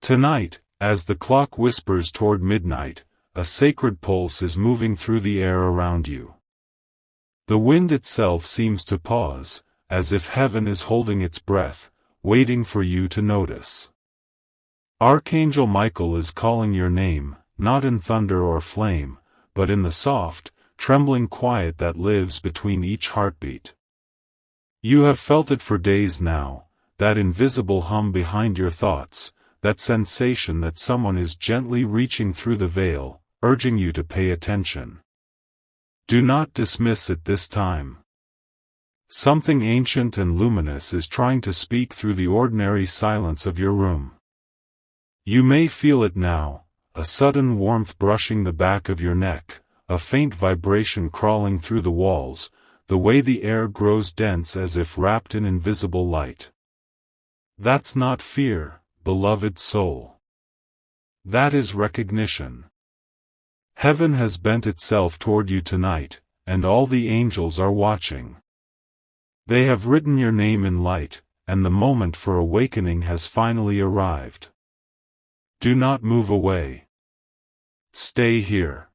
Tonight, as the clock whispers toward midnight, a sacred pulse is moving through the air around you. The wind itself seems to pause, as if heaven is holding its breath, waiting for you to notice. Archangel Michael is calling your name, not in thunder or flame, but in the soft, trembling quiet that lives between each heartbeat. You have felt it for days now, that invisible hum behind your thoughts, that sensation that someone is gently reaching through the veil, urging you to pay attention. Do not dismiss it this time. Something ancient and luminous is trying to speak through the ordinary silence of your room. You may feel it now, a sudden warmth brushing the back of your neck, a faint vibration crawling through the walls, the way the air grows dense as if wrapped in invisible light. That's not fear, beloved soul. That is recognition. Heaven has bent itself toward you tonight, and all the angels are watching. They have written your name in light, and the moment for awakening has finally arrived. Do not move away. Stay here.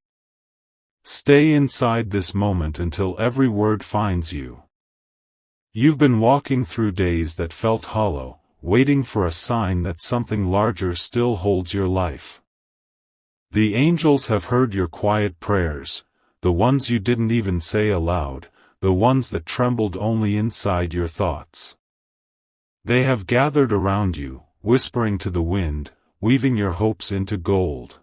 Stay inside this moment until every word finds you. You've been walking through days that felt hollow, waiting for a sign that something larger still holds your life. The angels have heard your quiet prayers, the ones you didn't even say aloud, the ones that trembled only inside your thoughts. They have gathered around you, whispering to the wind, weaving your hopes into gold.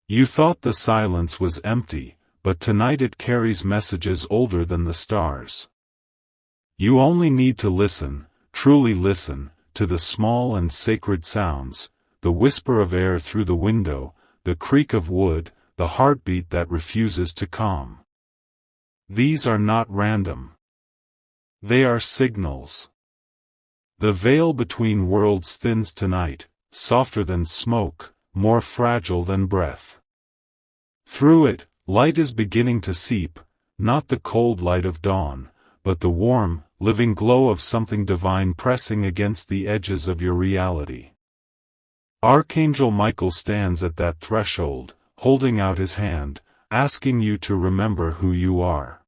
You thought the silence was empty, but tonight it carries messages older than the stars. You only need to listen, truly listen, to the small and sacred sounds, the whisper of air through the window, the creak of wood, the heartbeat that refuses to calm. These are not random. They are signals. The veil between worlds thins tonight, softer than smoke, more fragile than breath. Through it, light is beginning to seep, not the cold light of dawn, but the warm, living glow of something divine pressing against the edges of your reality. Archangel Michael stands at that threshold, holding out his hand, asking you to remember who you are.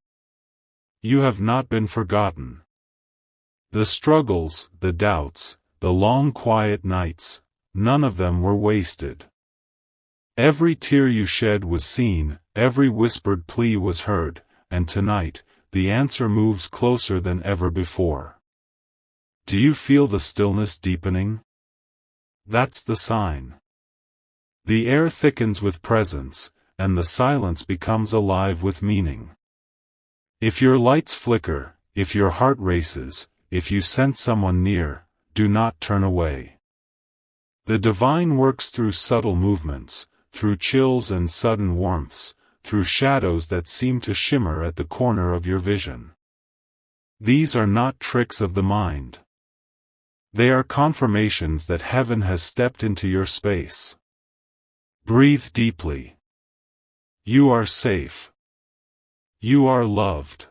You have not been forgotten. The struggles, the doubts, the long quiet nights, none of them were wasted. Every tear you shed was seen, every whispered plea was heard, and tonight, the answer moves closer than ever before. Do you feel the stillness deepening? That's the sign. The air thickens with presence, and the silence becomes alive with meaning. If your lights flicker, if your heart races, if you sense someone near, do not turn away. The divine works through subtle movements, through chills and sudden warmths, through shadows that seem to shimmer at the corner of your vision. These are not tricks of the mind. They are confirmations that heaven has stepped into your space. Breathe deeply. You are safe. You are loved.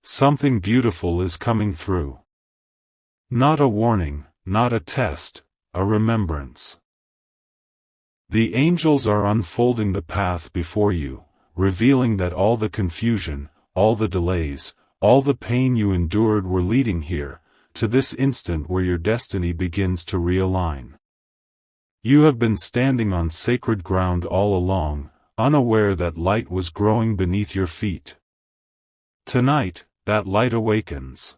Something beautiful is coming through. Not a warning, not a test, a remembrance. The angels are unfolding the path before you, revealing that all the confusion, all the delays, all the pain you endured were leading here, to this instant where your destiny begins to realign. You have been standing on sacred ground all along, unaware that light was growing beneath your feet. Tonight, that light awakens.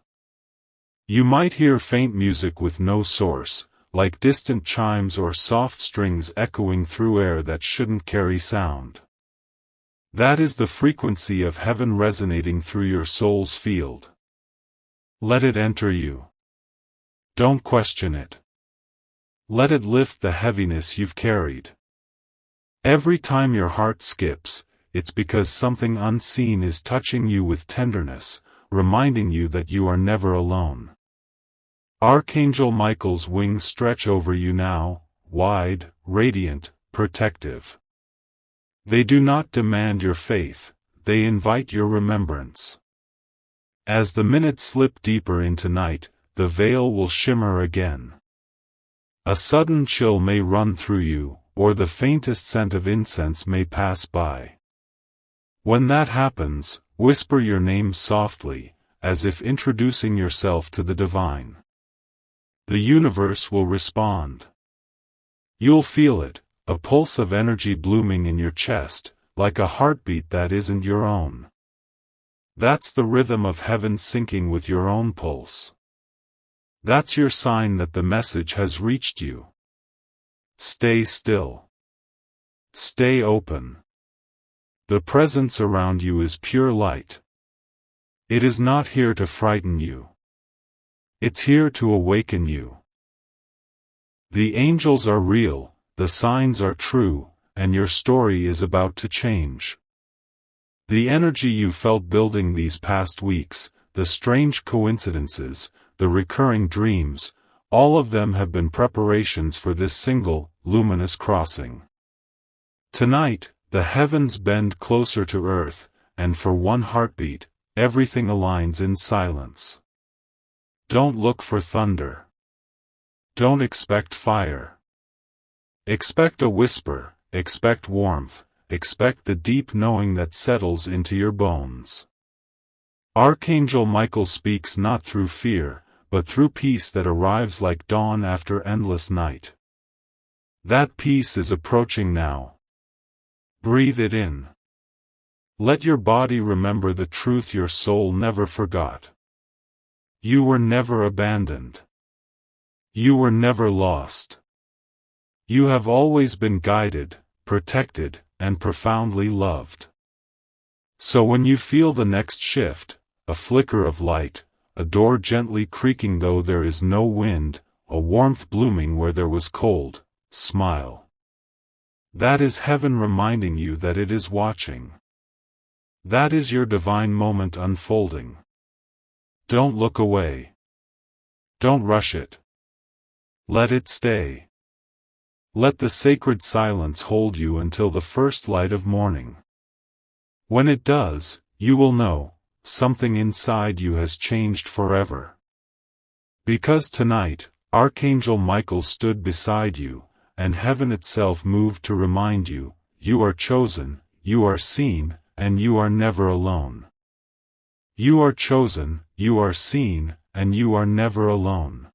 You might hear faint music with no source, like distant chimes or soft strings echoing through air that shouldn't carry sound. That is the frequency of heaven resonating through your soul's field. Let it enter you. Don't question it. Let it lift the heaviness you've carried. Every time your heart skips, it's because something unseen is touching you with tenderness, reminding you that you are never alone. Archangel Michael's wings stretch over you now, wide, radiant, protective. They do not demand your faith, they invite your remembrance. As the minutes slip deeper into night, the veil will shimmer again. A sudden chill may run through you, or the faintest scent of incense may pass by. When that happens, whisper your name softly, as if introducing yourself to the divine. The universe will respond. You'll feel it, a pulse of energy blooming in your chest, like a heartbeat that isn't your own. That's the rhythm of heaven syncing with your own pulse. That's your sign that the message has reached you. Stay still. Stay open. The presence around you is pure light. It is not here to frighten you. It's here to awaken you. The angels are real, the signs are true, and your story is about to change. The energy you felt building these past weeks, the strange coincidences, the recurring dreams, all of them have been preparations for this single, luminous crossing. Tonight, the heavens bend closer to earth, and for one heartbeat, everything aligns in silence. Don't look for thunder. Don't expect fire. Expect a whisper, expect warmth, expect the deep knowing that settles into your bones. Archangel Michael speaks not through fear, but through peace that arrives like dawn after endless night. That peace is approaching now. Breathe it in. Let your body remember the truth your soul never forgot. You were never abandoned. You were never lost. You have always been guided, protected, and profoundly loved. So when you feel the next shift, a flicker of light, a door gently creaking though there is no wind, a warmth blooming where there was cold, smile. That is heaven reminding you that it is watching. That is your divine moment unfolding. Don't look away. Don't rush it. Let it stay. Let the sacred silence hold you until the first light of morning. When it does, you will know, something inside you has changed forever. Because tonight, Archangel Michael stood beside you, and heaven itself moved to remind you, you are chosen, you are seen, and you are never alone. You are chosen, you are seen, and you are never alone.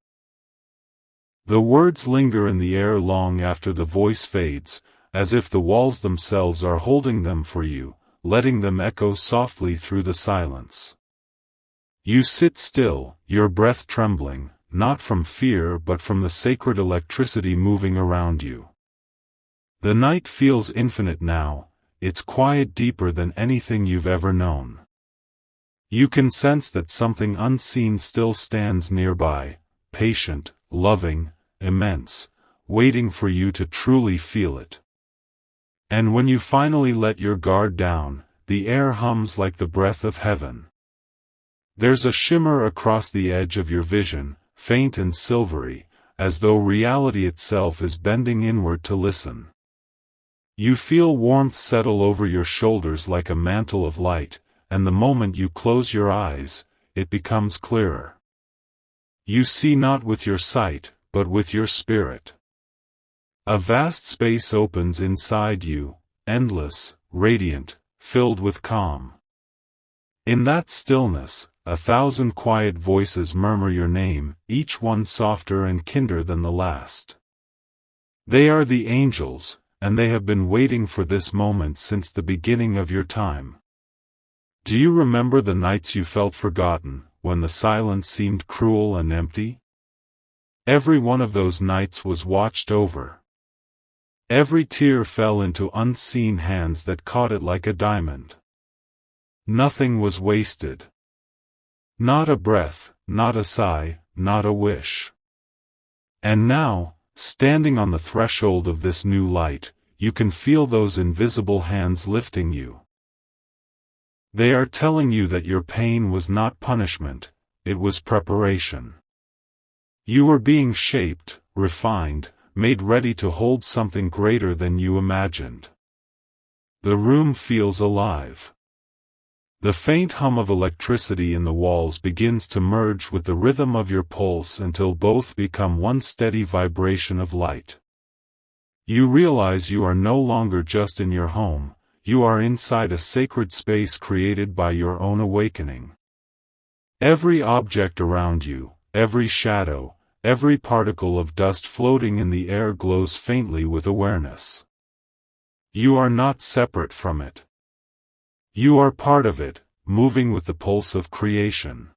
The words linger in the air long after the voice fades, as if the walls themselves are holding them for you, letting them echo softly through the silence. You sit still, your breath trembling, not from fear but from the sacred electricity moving around you. The night feels infinite now, its quiet deeper than anything you've ever known. You can sense that something unseen still stands nearby, patient, loving, immense, waiting for you to truly feel it. And when you finally let your guard down, the air hums like the breath of heaven. There's a shimmer across the edge of your vision, faint and silvery, as though reality itself is bending inward to listen. You feel warmth settle over your shoulders like a mantle of light, and the moment you close your eyes, it becomes clearer. You see not with your sight, but with your spirit. A vast space opens inside you, endless, radiant, filled with calm. In that stillness, 1,000 quiet voices murmur your name, each one softer and kinder than the last. They are the angels, and they have been waiting for this moment since the beginning of your time. Do you remember the nights you felt forgotten, when the silence seemed cruel and empty? Every one of those nights was watched over. Every tear fell into unseen hands that caught it like a diamond. Nothing was wasted. Not a breath, not a sigh, not a wish. And now, standing on the threshold of this new light, you can feel those invisible hands lifting you. They are telling you that your pain was not punishment, it was preparation. You were being shaped, refined, made ready to hold something greater than you imagined. The room feels alive. The faint hum of electricity in the walls begins to merge with the rhythm of your pulse until both become one steady vibration of light. You realize you are no longer just in your home, you are inside a sacred space created by your own awakening. Every object around you, every shadow, every particle of dust floating in the air glows faintly with awareness. You are not separate from it. You are part of it, moving with the pulse of creation.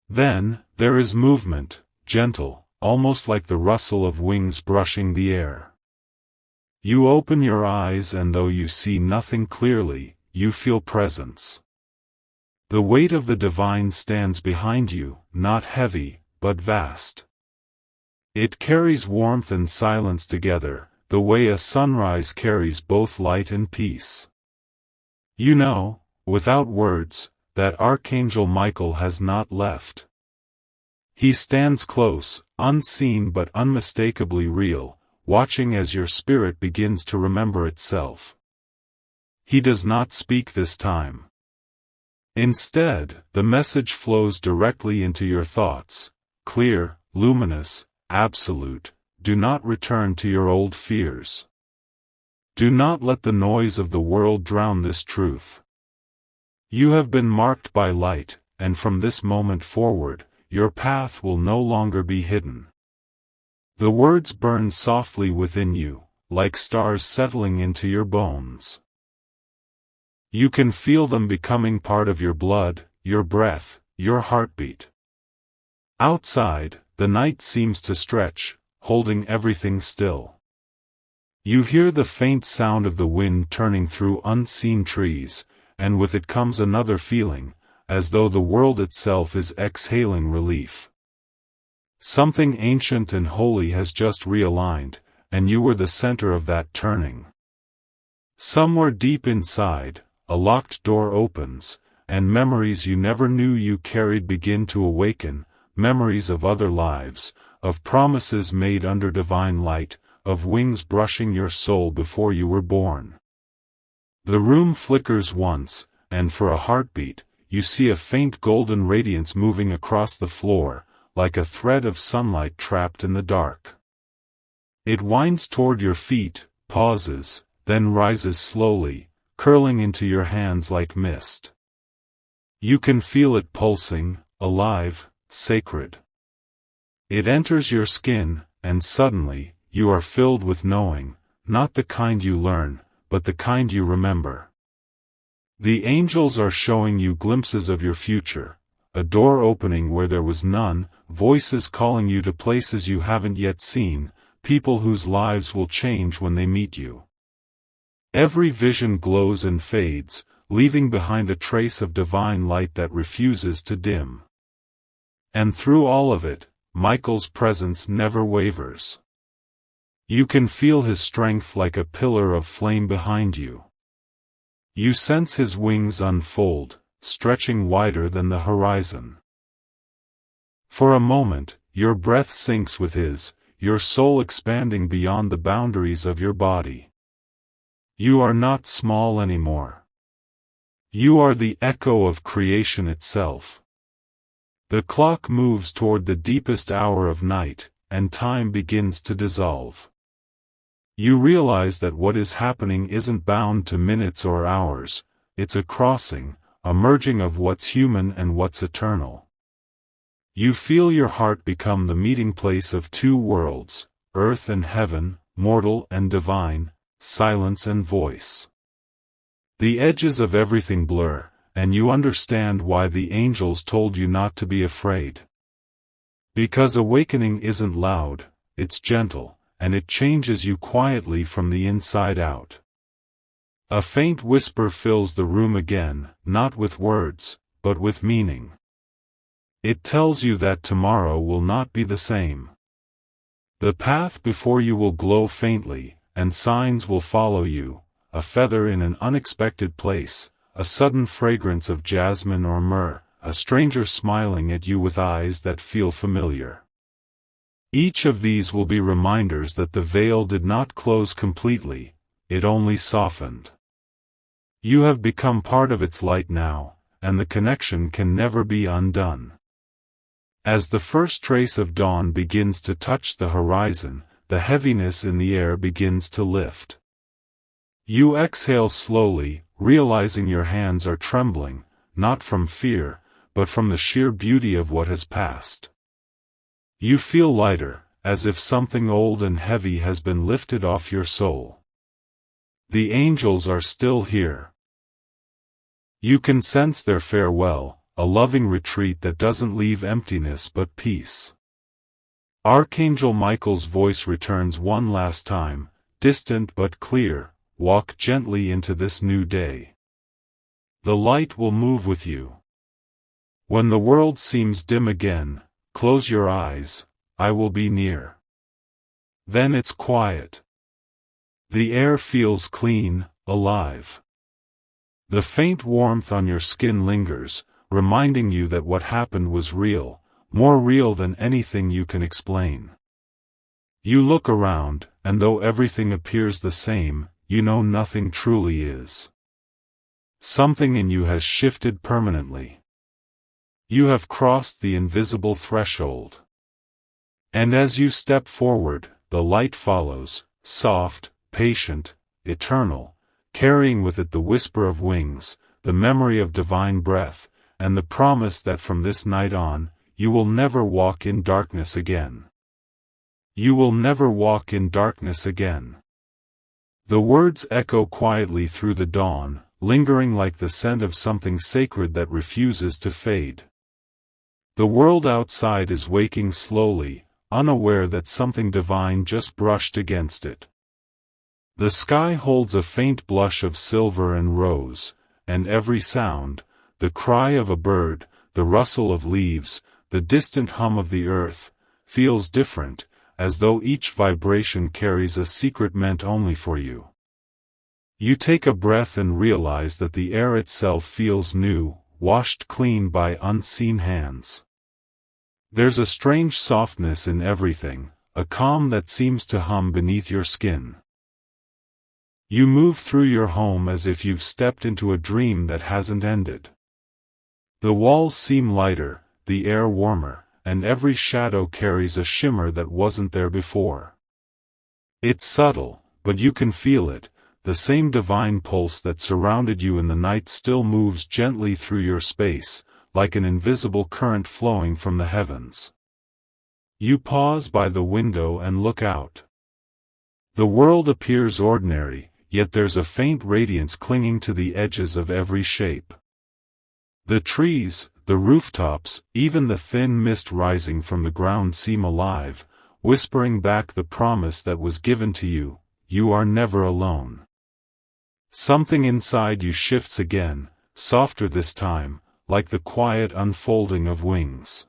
Then, there is movement, gentle, almost like the rustle of wings brushing the air. You open your eyes and though you see nothing clearly, you feel presence. The weight of the divine stands behind you, not heavy, but vast. It carries warmth and silence together, the way a sunrise carries both light and peace. You know, without words, that Archangel Michael has not left. He stands close, unseen but unmistakably real, watching as your spirit begins to remember itself. He does not speak this time. Instead, the message flows directly into your thoughts, clear, luminous, absolute. Do not return to your old fears. Do not let the noise of the world drown this truth. You have been marked by light, and from this moment forward, your path will no longer be hidden. The words burn softly within you, like stars settling into your bones. You can feel them becoming part of your blood, your breath, your heartbeat. Outside, the night seems to stretch, holding everything still. You hear the faint sound of the wind turning through unseen trees, and with it comes another feeling, as though the world itself is exhaling relief. Something ancient and holy has just realigned, and you were the center of that turning. Somewhere deep inside, a locked door opens, and memories you never knew you carried begin to awaken, memories of other lives, of promises made under divine light, of wings brushing your soul before you were born. The room flickers once, and for a heartbeat, you see a faint golden radiance moving across the floor, like a thread of sunlight trapped in the dark. It winds toward your feet, pauses, then rises slowly, curling into your hands like mist. You can feel it pulsing, alive, sacred. It enters your skin, and suddenly, you are filled with knowing, not the kind you learn, but the kind you remember. The angels are showing you glimpses of your future, a door opening where there was none, voices calling you to places you haven't yet seen, people whose lives will change when they meet you. Every vision glows and fades, leaving behind a trace of divine light that refuses to dim. And through all of it, Michael's presence never wavers. You can feel his strength like a pillar of flame behind you. You sense his wings unfold, stretching wider than the horizon. For a moment, your breath syncs with his, your soul expanding beyond the boundaries of your body. You are not small anymore. You are the echo of creation itself. The clock moves toward the deepest hour of night, and time begins to dissolve. You realize that what is happening isn't bound to minutes or hours, it's a crossing, a merging of what's human and what's eternal. You feel your heart become the meeting place of two worlds, earth and heaven, mortal and divine, silence and voice. The edges of everything blur, and you understand why the angels told you not to be afraid. Because awakening isn't loud, it's gentle, and it changes you quietly from the inside out. A faint whisper fills the room again, not with words, but with meaning. It tells you that tomorrow will not be the same. The path before you will glow faintly, and signs will follow you, a feather in an unexpected place, a sudden fragrance of jasmine or myrrh, a stranger smiling at you with eyes that feel familiar. Each of these will be reminders that the veil did not close completely, it only softened. You have become part of its light now, and the connection can never be undone. As the first trace of dawn begins to touch the horizon, the heaviness in the air begins to lift. You exhale slowly, realizing your hands are trembling, not from fear, but from the sheer beauty of what has passed. You feel lighter, as if something old and heavy has been lifted off your soul. The angels are still here. You can sense their farewell, a loving retreat that doesn't leave emptiness but peace. Archangel Michael's voice returns one last time, distant but clear: walk gently into this new day. The light will move with you. When the world seems dim again, close your eyes, I will be near. Then it's quiet. The air feels clean, alive. The faint warmth on your skin lingers, reminding you that what happened was real, more real than anything you can explain. You look around, and though everything appears the same, you know nothing truly is. Something in you has shifted permanently. You have crossed the invisible threshold. And as you step forward, the light follows, soft, patient, eternal, carrying with it the whisper of wings, the memory of divine breath, and the promise that from this night on, you will never walk in darkness again. You will never walk in darkness again. The words echo quietly through the dawn, lingering like the scent of something sacred that refuses to fade. The world outside is waking slowly, unaware that something divine just brushed against it. The sky holds a faint blush of silver and rose, and every sound, the cry of a bird, the rustle of leaves, the distant hum of the earth, feels different, as though each vibration carries a secret meant only for you. You take a breath and realize that the air itself feels new, washed clean by unseen hands. There's a strange softness in everything, a calm that seems to hum beneath your skin. You move through your home as if you've stepped into a dream that hasn't ended. The walls seem lighter, the air warmer, and every shadow carries a shimmer that wasn't there before. It's subtle, but you can feel it. The same divine pulse that surrounded you in the night still moves gently through your space, like an invisible current flowing from the heavens. You pause by the window and look out. The world appears ordinary, yet there's a faint radiance clinging to the edges of every shape. The trees, the rooftops, even the thin mist rising from the ground seem alive, whispering back the promise that was given to you: you are never alone. Something inside you shifts again, softer this time, like the quiet unfolding of wings.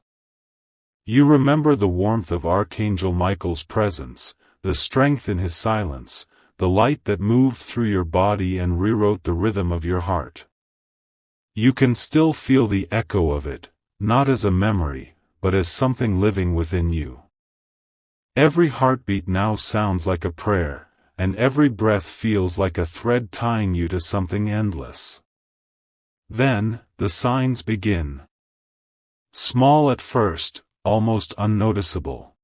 You remember the warmth of Archangel Michael's presence, the strength in his silence, the light that moved through your body and rewrote the rhythm of your heart. You can still feel the echo of it, not as a memory, but as something living within you. Every heartbeat now sounds like a prayer, and every breath feels like a thread tying you to something endless. Then, the signs begin. Small at first, almost unnoticeable.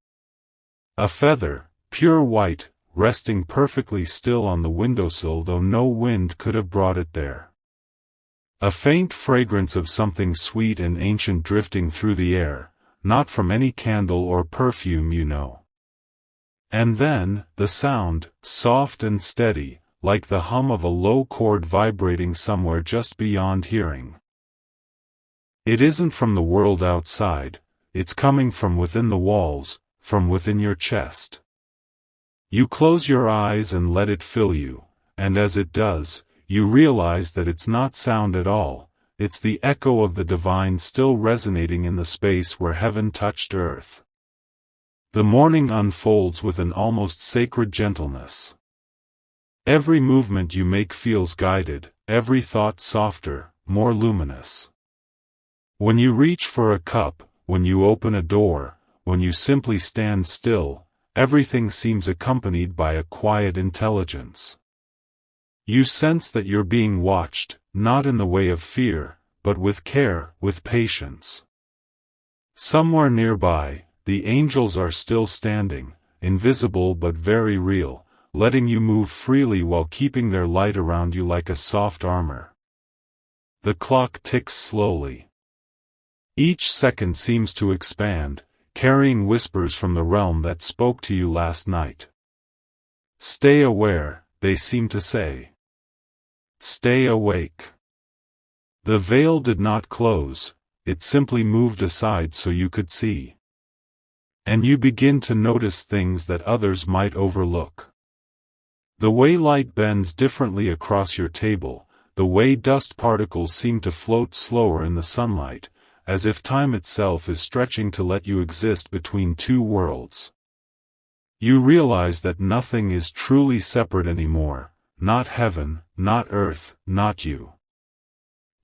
A feather, pure white, resting perfectly still on the windowsill though no wind could have brought it there. A faint fragrance of something sweet and ancient drifting through the air, not from any candle or perfume you know. And then, the sound, soft and steady, like the hum of a low chord vibrating somewhere just beyond hearing. It isn't from the world outside, it's coming from within the walls, from within your chest. You close your eyes and let it fill you, and as it does, you realize that it's not sound at all, it's the echo of the divine still resonating in the space where heaven touched earth. The morning unfolds with an almost sacred gentleness. Every movement you make feels guided, every thought softer, more luminous. When you reach for a cup, when you open a door, when you simply stand still, everything seems accompanied by a quiet intelligence. You sense that you're being watched, not in the way of fear, but with care, with patience. Somewhere nearby, the angels are still standing, invisible but very real, letting you move freely while keeping their light around you like a soft armor. The clock ticks slowly. Each second seems to expand, carrying whispers from the realm that spoke to you last night. Stay aware, they seem to say. Stay awake. The veil did not close, it simply moved aside so you could see. And you begin to notice things that others might overlook. The way light bends differently across your table, the way dust particles seem to float slower in the sunlight, as if time itself is stretching to let you exist between two worlds. You realize that nothing is truly separate anymore, not heaven, not earth, not you.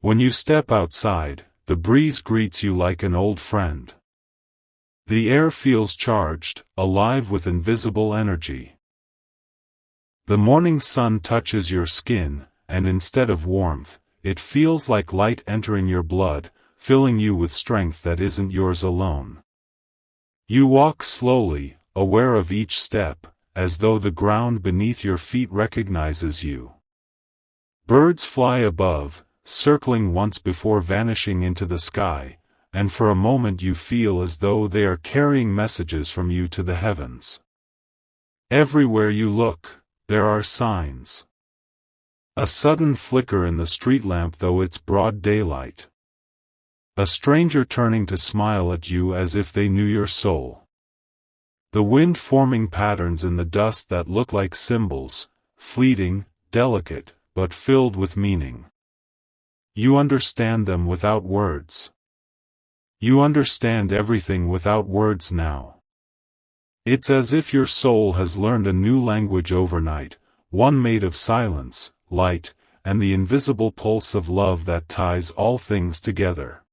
When you step outside, the breeze greets you like an old friend. The air feels charged, alive with invisible energy. The morning sun touches your skin, and instead of warmth, it feels like light entering your blood, filling you with strength that isn't yours alone. You walk slowly, aware of each step, as though the ground beneath your feet recognizes you. Birds fly above, circling once before vanishing into the sky, and for a moment you feel as though they are carrying messages from you to the heavens. Everywhere you look, there are signs. A sudden flicker in the street lamp though it's broad daylight. A stranger turning to smile at you as if they knew your soul. The wind forming patterns in the dust that look like symbols, fleeting, delicate, but filled with meaning. You understand them without words. You understand everything without words now. It's as if your soul has learned a new language overnight, one made of silence, light, and the invisible pulse of love that ties all things together.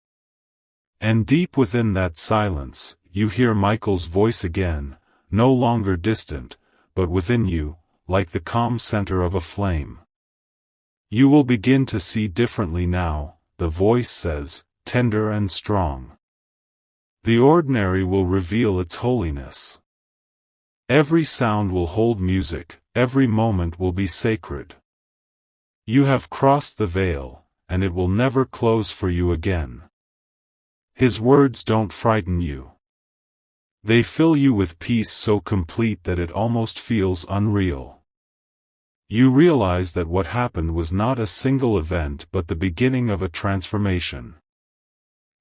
And deep within that silence, you hear Michael's voice again, no longer distant, but within you, like the calm center of a flame. You will begin to see differently now, the voice says, tender and strong. The ordinary will reveal its holiness. Every sound will hold music, every moment will be sacred. You have crossed the veil, and it will never close for you again. His words don't frighten you. They fill you with peace so complete that it almost feels unreal. You realize that what happened was not a single event but the beginning of a transformation.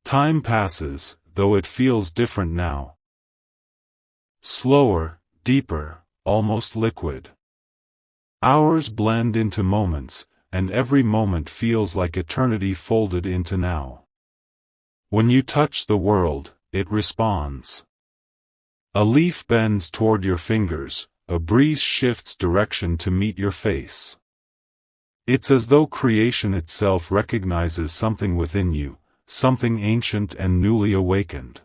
Time passes, though it feels different now. Slower, deeper, almost liquid. Hours blend into moments, and every moment feels like eternity folded into now. When you touch the world, it responds. A leaf bends toward your fingers, a breeze shifts direction to meet your face. It's as though creation itself recognizes something within you, something ancient and newly awakened.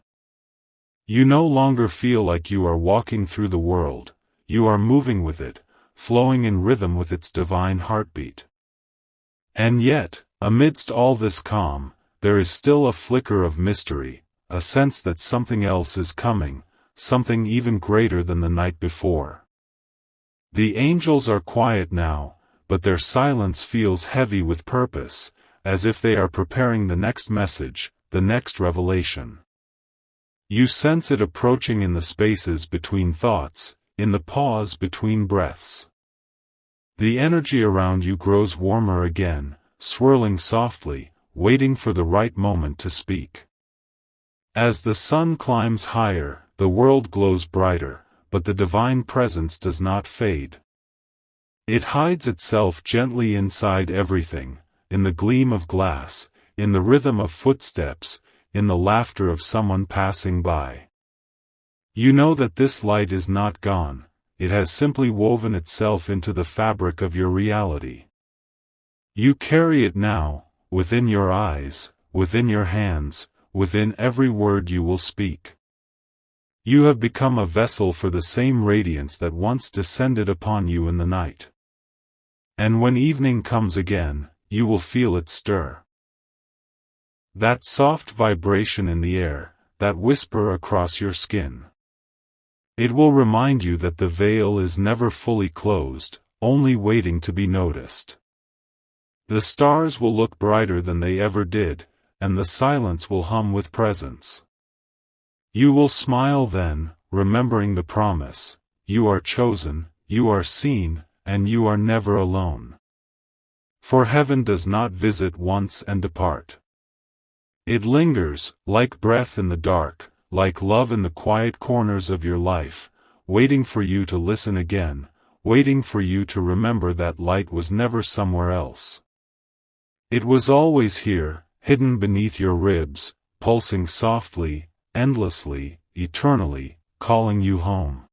You no longer feel like you are walking through the world, you are moving with it, flowing in rhythm with its divine heartbeat. And yet, amidst all this calm, there is still a flicker of mystery, a sense that something else is coming, something even greater than the night before. The angels are quiet now, but their silence feels heavy with purpose, as if they are preparing the next message, the next revelation. You sense it approaching in the spaces between thoughts, in the pause between breaths. The energy around you grows warmer again, swirling softly, waiting for the right moment to speak. As the sun climbs higher, the world glows brighter, but the divine presence does not fade. It hides itself gently inside everything, in the gleam of glass, in the rhythm of footsteps, in the laughter of someone passing by. You know that this light is not gone, it has simply woven itself into the fabric of your reality. You carry it now, within your eyes, within your hands, within every word you will speak. You have become a vessel for the same radiance that once descended upon you in the night. And when evening comes again, you will feel it stir. That soft vibration in the air, that whisper across your skin. It will remind you that the veil is never fully closed, only waiting to be noticed. The stars will look brighter than they ever did, and the silence will hum with presence. You will smile then, remembering the promise: you are chosen, you are seen, and you are never alone. For heaven does not visit once and depart. It lingers, like breath in the dark, like love in the quiet corners of your life, waiting for you to listen again, waiting for you to remember that light was never somewhere else. It was always here, hidden beneath your ribs, pulsing softly, endlessly, eternally, calling you home.